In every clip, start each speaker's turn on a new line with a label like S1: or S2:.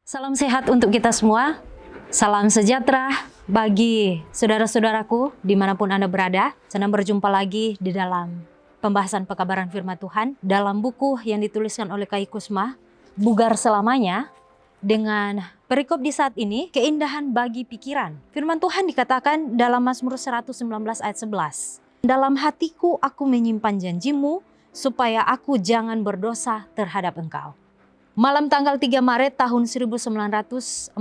S1: Salam sehat untuk kita semua. Salam sejahtera bagi saudara-saudaraku dimanapun Anda berada. Senang berjumpa lagi di dalam pembahasan pekabaran firman Tuhan dalam buku yang dituliskan oleh Kai Kusma, Bugar Selamanya, dengan perikop di saat ini, keindahan bagi pikiran. Firman Tuhan dikatakan dalam Mazmur 119 ayat 11. Dalam hatiku aku menyimpan janjimu, supaya aku jangan berdosa terhadap engkau. Malam tanggal 3 Maret tahun 1947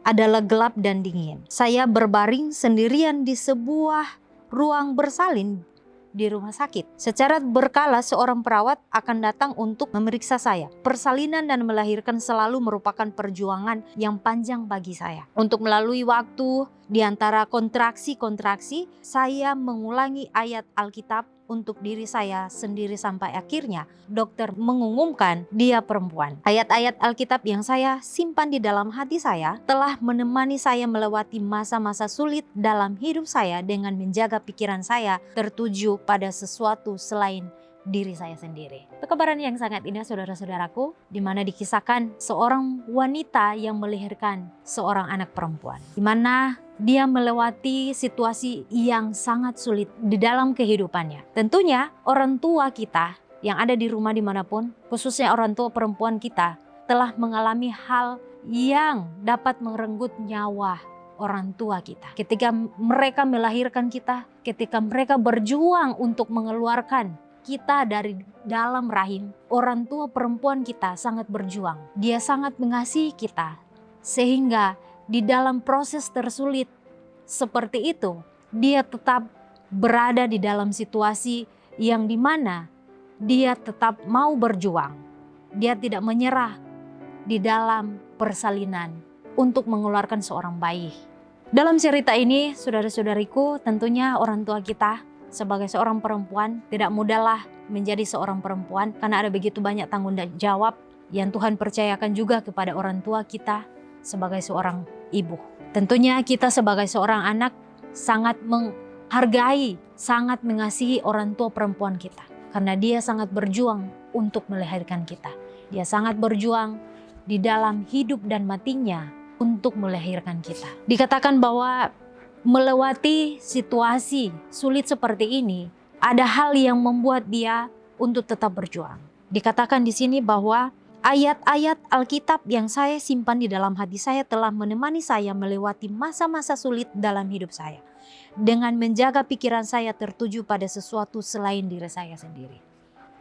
S1: adalah gelap dan dingin. Saya berbaring sendirian di sebuah ruang bersalin di rumah sakit. Secara berkala seorang perawat akan datang untuk memeriksa saya. Persalinan dan melahirkan selalu merupakan perjuangan yang panjang bagi saya. Untuk melalui waktu di antara kontraksi-kontraksi, saya mengulangi ayat Alkitab untuk diri saya sendiri sampai akhirnya dokter mengumumkan dia perempuan. Ayat-ayat Alkitab yang saya simpan di dalam hati saya telah menemani saya melewati masa-masa sulit dalam hidup saya dengan menjaga pikiran saya tertuju pada sesuatu selain diri saya sendiri. Pekabaran yang sangat indah saudara-saudaraku, di mana dikisahkan seorang wanita yang melahirkan seorang anak perempuan, di mana dia melewati situasi yang sangat sulit di dalam kehidupannya. Tentunya orang tua kita yang ada di rumah dimanapun, khususnya orang tua perempuan kita, telah mengalami hal yang dapat merenggut nyawa orang tua kita. Ketika mereka melahirkan kita, ketika mereka berjuang untuk mengeluarkan kita dari dalam rahim, orang tua perempuan kita sangat berjuang. Dia sangat mengasihi kita, sehingga di dalam proses tersulit seperti itu, dia tetap berada di dalam situasi yang dimana dia tetap mau berjuang. Dia tidak menyerah di dalam persalinan untuk mengeluarkan seorang bayi. Dalam cerita ini, saudara-saudariku, tentunya orang tua kita sebagai seorang perempuan tidak mudahlah menjadi seorang perempuan, karena ada begitu banyak tanggung jawab yang Tuhan percayakan juga kepada orang tua kita sebagai seorang ibu. Tentunya kita sebagai seorang anak sangat menghargai, sangat mengasihi orang tua perempuan kita, karena dia sangat berjuang untuk melahirkan kita. Dia sangat berjuang di dalam hidup dan matinya untuk melahirkan kita. Dikatakan bahwa melewati situasi sulit seperti ini, ada hal yang membuat dia untuk tetap berjuang. Dikatakan di sini bahwa ayat-ayat Alkitab yang saya simpan di dalam hati saya telah menemani saya melewati masa-masa sulit dalam hidup saya, dengan menjaga pikiran saya tertuju pada sesuatu selain diri saya sendiri.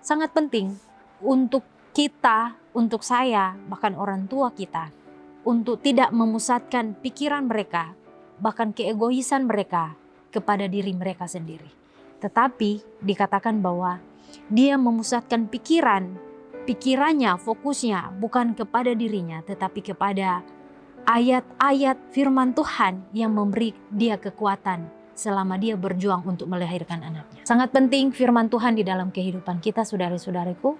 S1: Sangat penting untuk kita, untuk saya, bahkan orang tua kita, untuk tidak memusatkan pikiran mereka, bahkan keegoisan mereka kepada diri mereka sendiri. Tetapi dikatakan bahwa dia memusatkan pikirannya, fokusnya bukan kepada dirinya, tetapi kepada ayat-ayat firman Tuhan yang memberi dia kekuatan selama dia berjuang untuk melahirkan anaknya. Sangat penting firman Tuhan di dalam kehidupan kita, saudara-saudariku,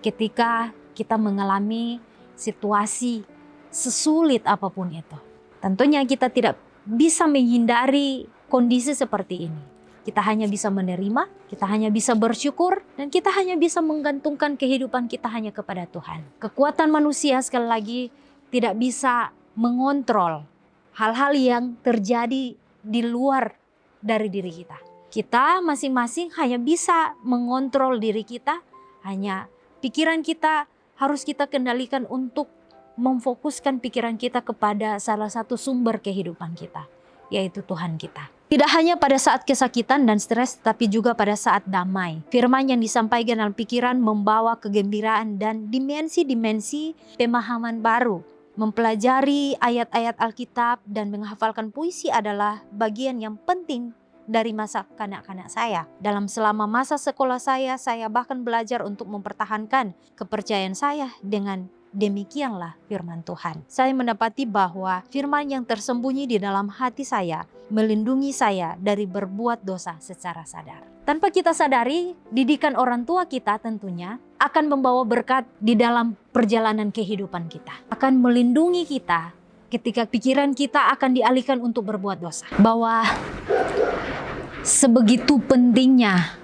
S1: ketika kita mengalami situasi sesulit apapun itu. Tentunya kita tidak bisa menghindari kondisi seperti ini. Kita hanya bisa menerima, kita hanya bisa bersyukur, dan kita hanya bisa menggantungkan kehidupan kita hanya kepada Tuhan. Kekuatan manusia sekali lagi tidak bisa mengontrol hal-hal yang terjadi di luar dari diri kita. Kita masing-masing hanya bisa mengontrol diri kita, hanya pikiran kita harus kita kendalikan untuk memfokuskan pikiran kita kepada salah satu sumber kehidupan kita, yaitu Tuhan kita. Tidak hanya pada saat kesakitan dan stres, tapi juga pada saat damai. Firman yang disampaikan dalam pikiran membawa kegembiraan dan dimensi-dimensi pemahaman baru. Mempelajari ayat-ayat Alkitab dan menghafalkan puisi adalah bagian yang penting dari masa kanak-kanak saya. Selama masa sekolah saya bahkan belajar untuk mempertahankan kepercayaan saya dengan demikianlah firman Tuhan. Saya mendapati bahwa firman yang tersembunyi di dalam hati saya melindungi saya dari berbuat dosa secara sadar. Tanpa kita sadari, didikan orang tua kita tentunya akan membawa berkat di dalam perjalanan kehidupan kita. Akan melindungi kita ketika pikiran kita akan dialihkan untuk berbuat dosa. Bahwa sebegitu pentingnya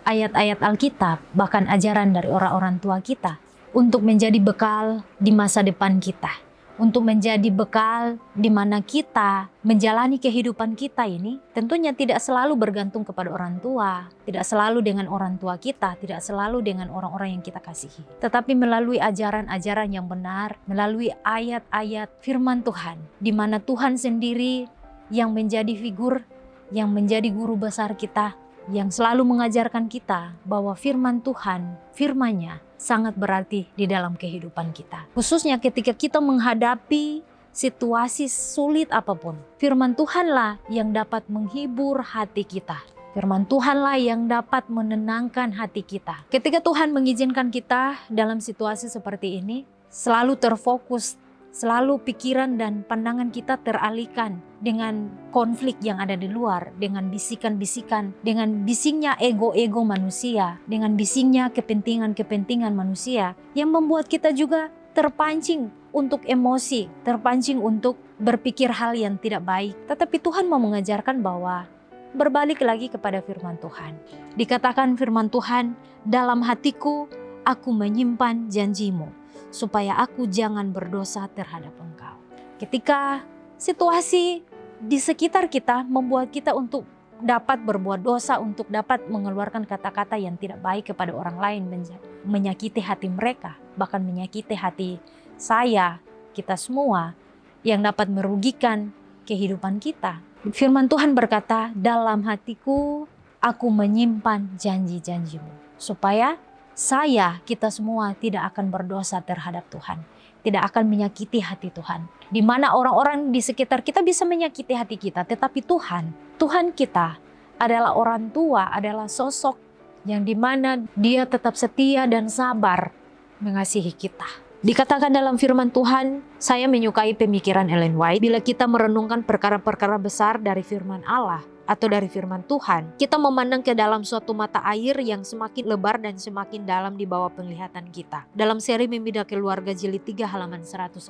S1: ayat-ayat Alkitab, bahkan ajaran dari orang-orang tua kita, untuk menjadi bekal di masa depan kita, untuk menjadi bekal di mana kita menjalani kehidupan kita ini tentunya tidak selalu bergantung kepada orang tua, tidak selalu dengan orang tua kita, tidak selalu dengan orang-orang yang kita kasihi, tetapi melalui ajaran-ajaran yang benar, melalui ayat-ayat firman Tuhan, di mana Tuhan sendiri yang menjadi figur, yang menjadi guru besar kita, yang selalu mengajarkan kita bahwa firman Tuhan, firman-Nya sangat berarti di dalam kehidupan kita. Khususnya ketika kita menghadapi situasi sulit apapun. Firman Tuhanlah yang dapat menghibur hati kita. Firman Tuhanlah yang dapat menenangkan hati kita. Ketika Tuhan mengizinkan kita dalam situasi seperti ini, selalu terfokus, selalu pikiran dan pandangan kita teralihkan dengan konflik yang ada di luar, dengan bisikan-bisikan, dengan bisingnya ego-ego manusia, dengan bisingnya kepentingan-kepentingan manusia yang membuat kita juga terpancing untuk emosi, terpancing untuk berpikir hal yang tidak baik. Tetapi Tuhan mau mengajarkan bahwa berbalik lagi kepada firman Tuhan. Dikatakan firman Tuhan, dalam hatiku aku menyimpan janjimu, supaya aku jangan berdosa terhadap engkau. Ketika situasi di sekitar kita membuat kita untuk dapat berbuat dosa, untuk dapat mengeluarkan kata-kata yang tidak baik kepada orang lain, menyakiti hati mereka, bahkan menyakiti hati saya, kita semua, yang dapat merugikan kehidupan kita. Firman Tuhan berkata, dalam hatiku aku menyimpan janji-janjimu, supaya kita semua tidak akan berdosa terhadap Tuhan, tidak akan menyakiti hati Tuhan. Di mana orang-orang di sekitar kita bisa menyakiti hati kita, tetapi Tuhan kita adalah orang tua, adalah sosok yang dimana Dia tetap setia dan sabar mengasihi kita. Dikatakan dalam firman Tuhan, saya menyukai pemikiran Ellen White, bila kita merenungkan perkara-perkara besar dari firman Allah atau dari firman Tuhan, kita memandang ke dalam suatu mata air yang semakin lebar dan semakin dalam di bawah penglihatan kita. Dalam seri Membina Keluarga jilid 3 halaman 157.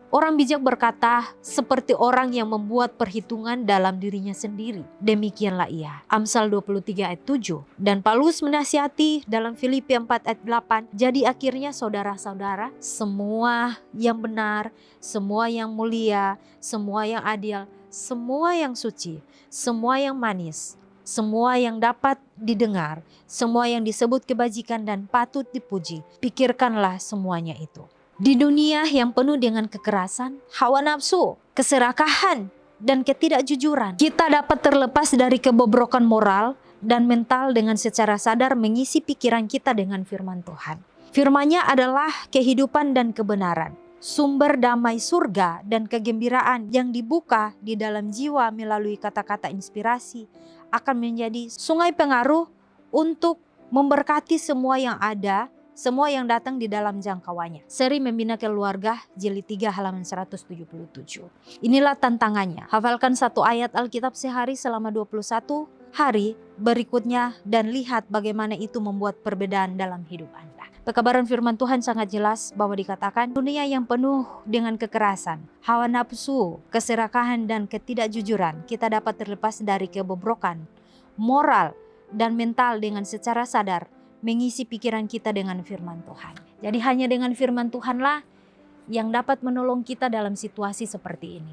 S1: Orang bijak berkata, seperti orang yang membuat perhitungan dalam dirinya sendiri, demikianlah ia. Amsal 23 ayat 7. Dan Paulus menasihati dalam Filipi 4 ayat 8, jadi akhirnya saudara-saudara, semua yang benar, semua yang mulia, semua yang adil, semua yang suci, semua yang manis, semua yang dapat didengar, semua yang disebut kebajikan dan patut dipuji, pikirkanlah semuanya itu. Di dunia yang penuh dengan kekerasan, hawa nafsu, keserakahan, dan ketidakjujuran, kita dapat terlepas dari kebobrokan moral dan mental dengan secara sadar mengisi pikiran kita dengan firman Tuhan. Firman-Nya adalah kehidupan dan kebenaran, sumber damai surga dan kegembiraan yang dibuka di dalam jiwa melalui kata-kata inspirasi akan menjadi sungai pengaruh untuk memberkati semua yang ada, semua yang datang di dalam jangkauannya. Seri Membina Keluarga jilid 3 halaman 177. Inilah tantangannya. Hafalkan satu ayat Alkitab sehari selama 21 hari berikutnya dan lihat bagaimana itu membuat perbedaan dalam hidup Anda. Pekabaran firman Tuhan sangat jelas bahwa dikatakan dunia yang penuh dengan kekerasan, hawa nafsu, keserakahan dan ketidakjujuran, kita dapat terlepas dari kebobrokan moral dan mental dengan secara sadar mengisi pikiran kita dengan firman Tuhan. Jadi hanya dengan firman Tuhanlah yang dapat menolong kita dalam situasi seperti ini.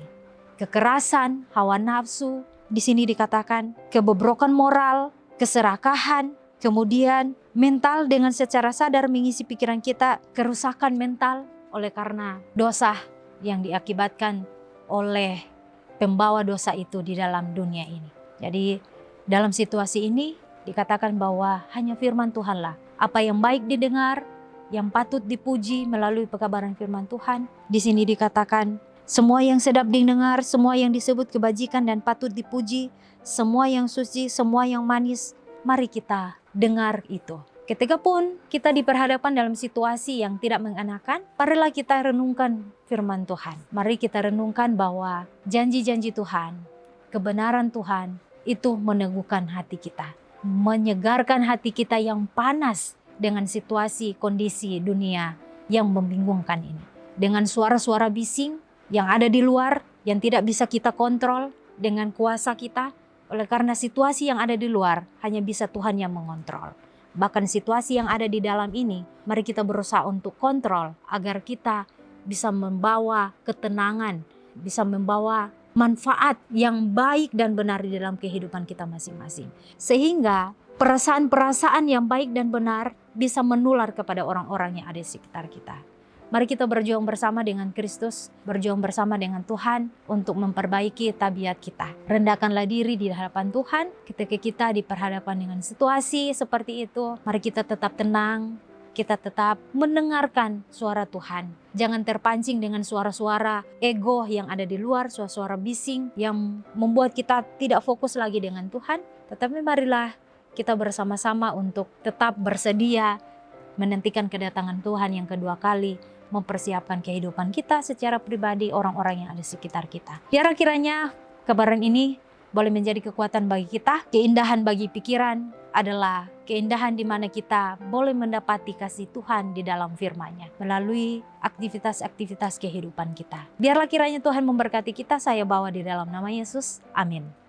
S1: Kekerasan, hawa nafsu, di sini dikatakan kebobrokan moral, keserakahan, kemudian mental dengan secara sadar mengisi pikiran kita, kerusakan mental oleh karena dosa yang diakibatkan oleh pembawa dosa itu di dalam dunia ini. Jadi dalam situasi ini dikatakan bahwa hanya firman Tuhanlah apa yang baik didengar, yang patut dipuji melalui pekabaran firman Tuhan. Di sini dikatakan semua yang sedap didengar, semua yang disebut kebajikan dan patut dipuji, semua yang suci, semua yang manis, mari kita dengar itu. Ketika pun kita diperhadapkan dalam situasi yang tidak mengenakan, marilah kita renungkan firman Tuhan. Mari kita renungkan bahwa janji-janji Tuhan, kebenaran Tuhan itu meneguhkan hati kita, menyegarkan hati kita yang panas dengan situasi kondisi dunia yang membingungkan ini. Dengan suara-suara bising yang ada di luar yang tidak bisa kita kontrol dengan kuasa kita, oleh karena situasi yang ada di luar hanya bisa Tuhan yang mengontrol. bahkan situasi yang ada di dalam ini, mari kita berusaha untuk kontrol agar kita bisa membawa ketenangan, bisa membawa manfaat yang baik dan benar di dalam kehidupan kita masing-masing. Sehingga perasaan-perasaan yang baik dan benar bisa menular kepada orang-orang yang ada di sekitar kita. Mari kita berjuang bersama dengan Kristus, berjuang bersama dengan Tuhan untuk memperbaiki tabiat kita. Rendahkanlah diri di hadapan Tuhan ketika kita diperhadapkan dengan situasi seperti itu. Mari kita tetap tenang, kita tetap mendengarkan suara Tuhan. Jangan terpancing dengan suara-suara ego yang ada di luar, suara-suara bising yang membuat kita tidak fokus lagi dengan Tuhan. Tetapi marilah kita bersama-sama untuk tetap bersedia menantikan kedatangan Tuhan yang kedua kali, mempersiapkan kehidupan kita secara pribadi, orang-orang yang ada di sekitar kita. Biar kiranya kabaran ini boleh menjadi kekuatan bagi kita, keindahan bagi pikiran adalah keindahan di mana kita boleh mendapati kasih Tuhan di dalam firman-Nya melalui aktivitas-aktivitas kehidupan kita. Biarlah kiranya Tuhan memberkati kita, saya bawa di dalam nama Yesus. Amin.